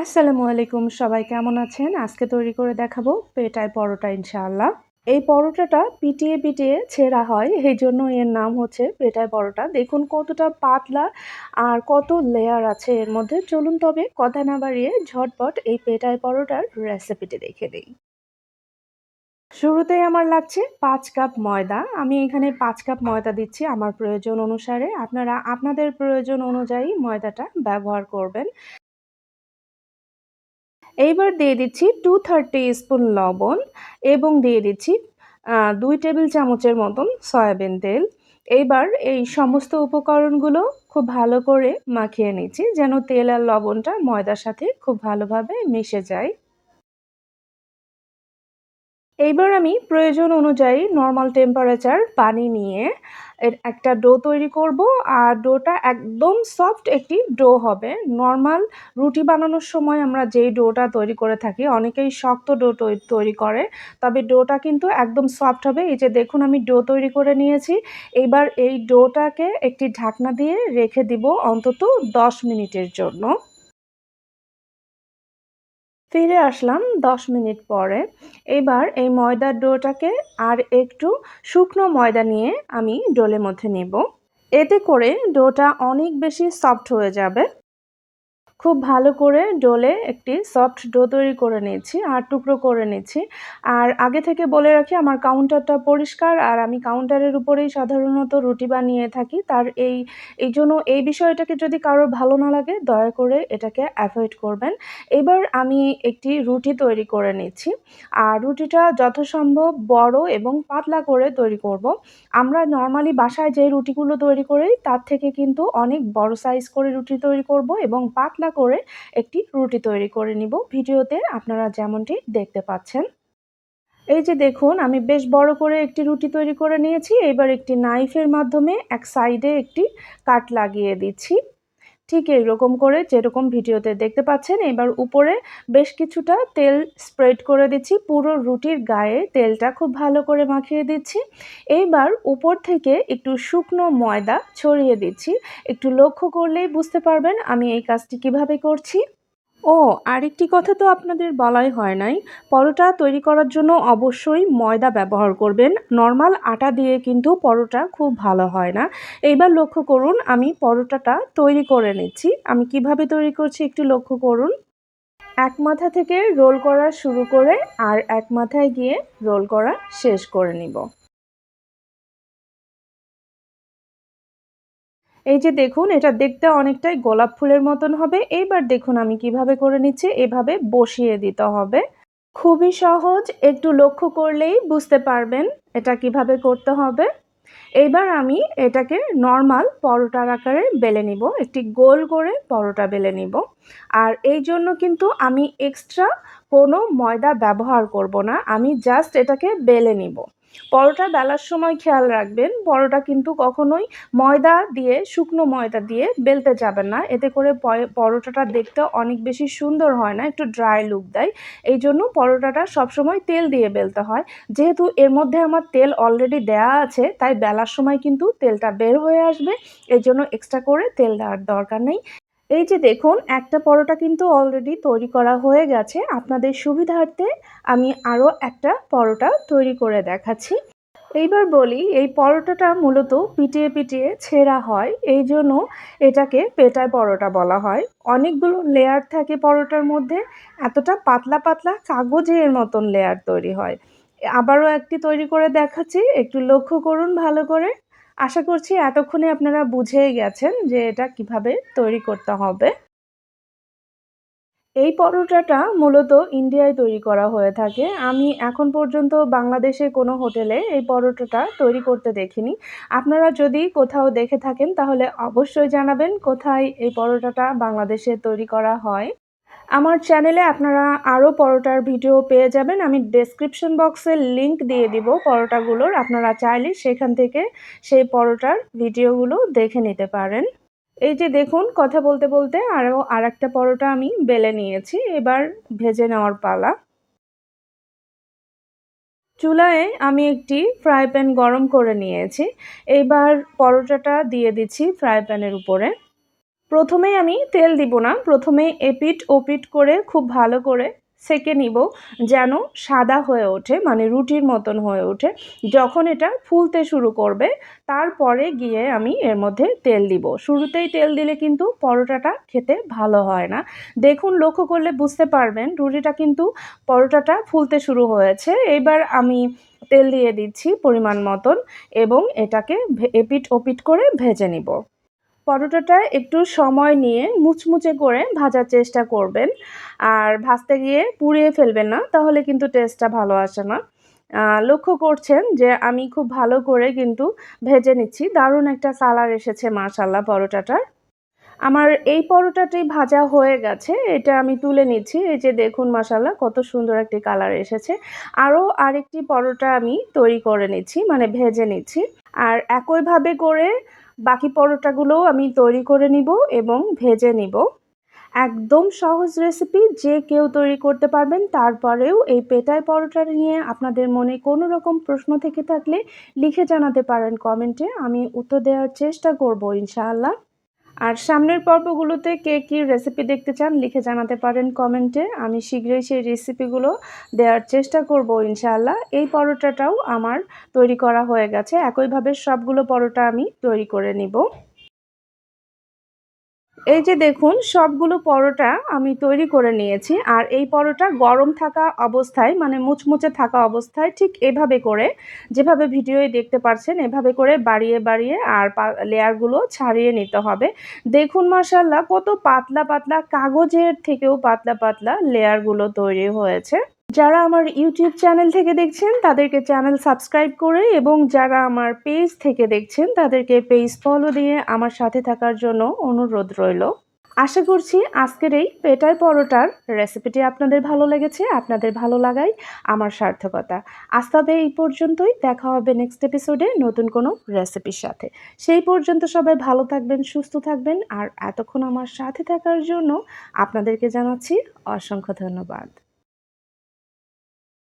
আসসালামু আলাইকুম, সবাই কেমন আছেন? আজকে তৈরি করে দেখাবো পেটাই পরোটা ইনশাআল্লাহ। এই পরোটাটা পিটিয়ে, পিটিয়ে ছেঁড়া হয়। এইজন্য এর নাম হচ্ছে পেটাই পরোটা। দেখুন কতটা পাতলা আর কত লেয়ার আছে এর মধ্যে। চলুন তবে কথা না বাড়িয়ে ঝটপট এই পেটাই পরোটার রেসিপিটি দেখে নেই। শুরুতেই আমার লাগছে ৫ কাপ ময়দা। আমি এখানে ৫ কাপ ময়দা দিচ্ছি আমার প্রয়োজন অনুসারে। আপনারা আপনাদের প্রয়োজন অনুযায়ী ময়দাটা ব্যবহার করবেন। এইবার দিয়ে দিচ্ছি 2/3 স্পুন লবণ এবং দিয়ে দিচ্ছি ২ টেবিল চামচের মতন সয়াবিন তেল। এইবার এই সমস্ত উপকরণগুলো খুব ভালো করে মাখিয়ে নিচ্ছি যেন তেল আর লবণটা ময়দার সাথে খুব ভালোভাবে মিশে যায়। এইবার আমি প্রয়োজন অনুযায়ী নরমাল টেম্পারেচার পানি নিয়ে একটা ডো তৈরি করব। আর ডোটা একদম সফট একটি ডো হবে। নরমাল রুটি বানানোর সময় আমরা যেই ডোটা তৈরি করে থাকি অনেকেই শক্ত ডো তৈরি করে। তবে ডোটা কিন্তু একদম সফট হবে। এই যে দেখুন আমি ডো তৈরি করে নিয়েছি। এইবার এই ডোটাকে একটি ঢাকনা দিয়ে রেখে দিব অন্তত ১০ মিনিটের জন্য। ফিরে আসলাম ১০ মিনিট পরে। এবার এই ময়দার ডোটাকে আর একটু শুকনো ময়দা নিয়ে আমি ডোলের মধ্যে নেব। এতে করে ডোটা অনেক বেশি সফট হয়ে যাবে। খুব ভালো করে ডোলে একটি সফট ডো তৈরি করে নিয়েছি আর টুকরো করে নিচ্ছি। আর আগে থেকে বলে রাখি আমার কাউন্টারটা পরিষ্কার আর আমি কাউন্টারের উপরেই সাধারণত রুটি বানিয়ে থাকি। এইজন্য এই বিষয়টাকে যদি কারোর ভালো না লাগে দয়া করে এটাকে এভয়েড করবেন। এবার আমি একটি রুটি তৈরি করে নিচ্ছি। আর রুটিটা যথাসম্ভব বড় এবং পাতলা করে তৈরি করব। আমরা নরমালি বাসায় যে রুটিগুলো তৈরি করি তার থেকে কিন্তু অনেক বড় সাইজ করে রুটি তৈরি করব এবং পাতলা করে একটি রুটি তৈরি করে নিব। ভিডিওতে আপনারা যেমনটি দেখতে পাচ্ছেন। এই যে দেখুন আমি বেশ বড় করে একটি রুটি তৈরি করে নিয়েছি। এবার একটি নাইফের মাধ্যমে এক সাইডে একটি কাট লাগিয়ে দিচ্ছি। ঠিক এইরকম করে যেরকম ভিডিওতে দেখতে পাচ্ছেন। এবার উপরে বেশ কিছুটা তেল স্প্রেড করে দিচ্ছি। পুরো রুটির গায়ে তেলটা খুব ভালো করে মাখিয়ে দিচ্ছি। এইবার উপর থেকে একটু শুকনো ময়দা ছড়িয়ে দিচ্ছি। একটু লক্ষ্য করলেই বুঝতে পারবেন আমি এই কাজটি কিভাবে করছি। ও আরেকটি কথা তো আপনাদের বলাই হয় নাই। পরোটা তৈরি করার জন্য অবশ্যই ময়দা ব্যবহার করবেন। নরমাল আটা দিয়ে কিন্তু পরোটা খুব ভালো হয় না। এইবার লক্ষ্য করুন আমি পরোটাটা তৈরি করে নিচ্ছি। আমি কিভাবে তৈরি করছি একটু লক্ষ্য করুন। এক মাথা থেকে রোল করা শুরু করে আর এক মাথায় গিয়ে রোল করা শেষ করে নিব। এই যে দেখুন এটা দেখতে অনেকটাই গোলাপ ফুলের মতন হবে। এইবার দেখুন আমি কিভাবে করে নিচ্ছি। এভাবে বসিয়ে দিতে হবে। খুবই সহজ, একটু লক্ষ্য করলেই বুঝতে পারবেন এটা কিভাবে করতে হবে। এইবার আমি এটাকে নরমাল পরোটার আকারে বেলে নিব। একটি গোল করে পরোটা বেলে নিব। আর এই জন্য কিন্তু আমি এক্সট্রা কোনো ময়দা ব্যবহার করব না। আমি জাস্ট এটাকে বেলে নিব। পরোটা বেলার সময় খেয়াল রাখবেন, পরোটা কিন্তু কখনোই ময়দা দিয়ে শুকনো ময়দা দিয়ে বেলতে যাবেন না। এতে করে পরোটাটা দেখতে অনেক বেশি সুন্দর হয় না, একটু ড্রাই লুক দেয়। এইজন্য পরোটাটা সবসময় তেল দিয়ে বেলতে হয়। যেহেতু এর মধ্যে আমার তেল অলরেডি দেয়া আছে তাই বেলার সময় কিন্তু তেলটা বের হয়ে আসবে। এজন্য এক্সট্রা করে তেল দেওয়ার দরকার নেই। এই যে দেখুন একটা পরোটা কিন্তু অলরেডি তৈরি করা হয়ে গেছে। আপনাদের সুবিধার্থে আমি আরও একটা পরোটা তৈরি করে দেখাচ্ছি। এইবার বলি এই পরোটাটা মূলত পিটিয়ে, পিটিয়ে ছেঁড়া হয়। এইজন্য এটাকে পেটাই পরোটা বলা হয়। অনেকগুলো লেয়ার থাকে পরোটার মধ্যে। এতটা পাতলা, পাতলা কাগজের মতন লেয়ার তৈরি হয়। আবারও একটি তৈরি করে দেখাচ্ছি। একটু লক্ষ্য করুন ভালো করে। আশা করছি এতক্ষণে আপনারা বুঝেই গেছেন যে এটা কিভাবে তৈরি করতে হবে। এই পরোটাটা মূলত ইন্ডিয়ায় তৈরি করা হয়ে থাকে। আমি এখন পর্যন্ত বাংলাদেশে কোনো হোটেলে এই পরোটাটা তৈরি করতে দেখিনি। আপনারা যদি কোথাও দেখে থাকেন তাহলে অবশ্যই জানাবেন কোথায় এই পরোটাটা বাংলাদেশে তৈরি করা হয়। আমার চ্যানেলে আপনারা আরও পরোটার ভিডিও পেয়ে যাবেন। আমি ডেসক্রিপশন বক্সে লিংক দিয়ে দিব পরোটাগুলোর। আপনারা চাইলে সেখান থেকে সেই পরোটার ভিডিওগুলো দেখে নিতে পারেন। এই যে দেখুন কথা বলতে, বলতে আরেকটা পরোটা আমি বেলে নিয়েছি। এবার ভেজে নেওয়ার পালা। চুলায় আমি একটি ফ্রাই প্যান গরম করে নিয়েছি। এইবার পরোটাটা দিয়ে দিচ্ছি ফ্রাই প্যানের উপরে। প্রথমেই আমি তেল দিব না, প্রথমেই এপিঠ ওপিঠ করে খুব ভালো করে সেঁকে নিব যেন সাদা হয়ে ওঠে, মানে রুটির মতন হয়ে ওঠে। যখন এটা ফুলতে শুরু করবে তারপরে গিয়ে আমি এর মধ্যে তেল দিব। শুরুতেই তেল দিলে কিন্তু পরোটাটা খেতে ভালো হয় না। দেখুন, লক্ষ্য করলে বুঝতে পারবেন রুটিটা কিন্তু পরোটাটা ফুলতে শুরু হয়েছে। এবার আমি তেল দিয়ে দিচ্ছি পরিমাণ মতন এবং এটাকে এপিঠ ওপিঠ করে ভেজে নিব। পরোটাটা একটু সময় নিয়ে মুচমুচে করে ভাজার চেষ্টা করবেন। আর ভাজতে গিয়ে পুড়িয়ে ফেলবেন না, তাহলে কিন্তু টেস্টটা ভালো আসে না। লক্ষ্য করছেন যে আমি খুব ভালো করে কিন্তু ভেজে নিচ্ছি। দারুণ একটা কালার এসেছে মাশাআল্লাহ পরোটাটার। আমার এই পরোটাটি ভাজা হয়ে গেছে। এটা আমি তুলে নিচ্ছি। এই যে দেখুন মাশাআল্লাহ কত সুন্দর একটি কালার এসেছে। আরও আরেকটি পরোটা আমি তৈরি করে নিচ্ছি, মানে ভেজে নিচ্ছি। আর একইভাবে করে বাকি পরোটাগুলোও আমি তৈরি করে নিব এবং ভেজে নিব। একদম সহজ রেসিপি, যে কেউ তৈরি করতে পারবেন। তারপরেও এই পেটাই পরোটা নিয়ে আপনাদের মনে কোনো রকম প্রশ্ন থেকে থাকলে লিখে জানাতে পারেন কমেন্টে। আমি উত্তর দেওয়ার চেষ্টা করব ইনশাআল্লাহ। আর সামনের পর্বগুলোতে কে কী রেসিপি দেখতে চান লিখে জানাতে পারেন কমেন্টে। আমি শীঘ্রই সেই রেসিপিগুলো দেওয়ার চেষ্টা করব ইনশাআল্লাহ। এই পরোটাটাও আমার তৈরি করা হয়ে গেছে। একইভাবে সবগুলো পরোটা আমি তৈরি করে নিব। এই যে দেখুন, সবগুলো পরোটা আমি তৈরি করে নিয়েছি। আর এই পরোটা গরম থাকা অবস্থায়, মানে মুচমুচে থাকা অবস্থায় ঠিক এভাবে করে, যেভাবে ভিডিওয় দেখতে পাচ্ছেন এভাবে করে বাড়িয়ে বাড়িয়ে আর লেয়ারগুলো ছাড়িয়ে নিতে হবে। দেখুন মাশাআল্লাহ কত পাতলা পাতলা, কাগজের থেকেও পাতলা পাতলা লেয়ারগুলো তৈরি হয়েছে। যারা আমার ইউটিউব চ্যানেল থেকে দেখছেন তাদেরকে চ্যানেল সাবস্ক্রাইব করে, এবং যারা আমার পেজ থেকে দেখছেন তাদেরকে পেজ ফলো দিয়ে আমার সাথে থাকার জন্য অনুরোধ রইল। আশা করছি আজকের এই পেটাই পরোটার রেসিপিটি আপনাদের ভালো লেগেছে। আপনাদের ভালো লাগাই আমার সার্থকতা। আজ তবে এই পর্যন্তই। দেখা হবে নেক্সট এপিসোডে নতুন কোনো রেসিপির সাথে। সেই পর্যন্ত সবাই ভালো থাকবেন, সুস্থ থাকবেন। আর এতক্ষণ আমার সাথে থাকার জন্য আপনাদেরকে জানাচ্ছি অসংখ্য ধন্যবাদ।